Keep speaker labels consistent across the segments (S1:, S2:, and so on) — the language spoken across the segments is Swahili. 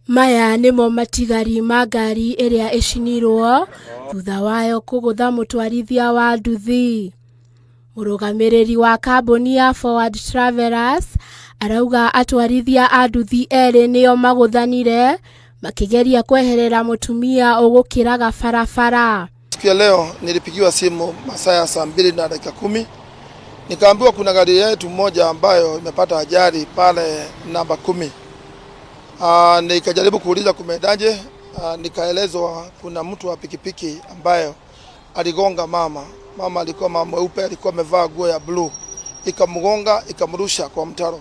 S1: Maya nimo matigari ma ngari iria icinirwo thutha wayo kugutha mutwarithia wa nduthi. Murugamiriri wa kambuni ya Forward Travellers arauga atwarithia a nduthi eri nio maguthanire makigeria kweherera mutumia ugukiraga barabara.
S2: Siku ya leo nilipigiwa simu masaa ya saa 2:10 nikaambiwa kuna gari yetu moja ambayo imepata ajali pale namba 10. Nikajaribu kuuliza kumedaje, nikaelezwa kuna mtu wa pikipiki ambayo aligonga mama. Mama alikuwa mama mweupe, alikuwa amevaa nguo ya blue. Ikamgonga, ikamrusha kwa mtaro.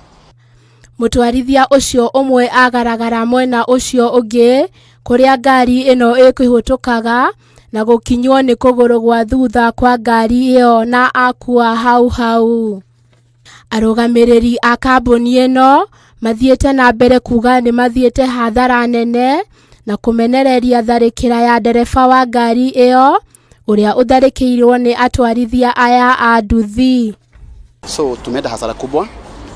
S1: Mutwarithia ucio umwe agaragara mwena ucio ungi kuria ngari ino ikuhutukaga na gukinywo ni kuguru gwa thutha kwa ngari iyo na akua hau. Arugamiriri a kambuni ino mathiete na mbere kuga ni mathiete hathara nene na kumenereria tharikira ya ndereba wa ngari iyo uria utharikirwo ni atwarithia aya a nduthi.
S3: So tumeenda hasara kubwa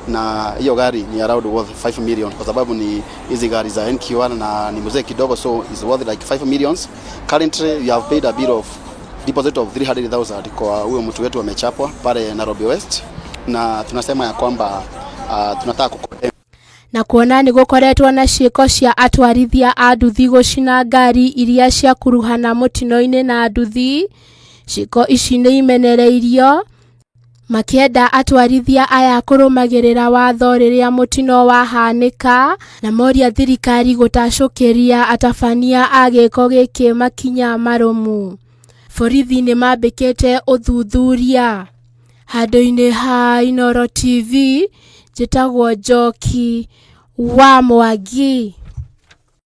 S3: na hiyo gari ni around worth 5 million kwa sababu ni hizi gari za NQ1 na ni mzee kidogo, so is worth like 5 millions. Currently we have paid a bill of deposit of 300,000 kwa huyo mtu wetu amechapwa pale Nairobi West, na tunasema ya kwamba tunataka
S1: na kuona ni gukoretwo na ciiko cia atwarithia a nduthi gucina ngari iria cia kuruhana mutino-ini na nduthi. Ciiko ici ni imenereirio makienda atwarithia aya kurumagirira watho riria mutino wahanika na moria thirikari gutacukiria atabania a giko giki makinya marumu. Borithi ni mambikite uthuthuria. Handu-ini ha Inooro TV, njitagwo Njoki wa Mwangi.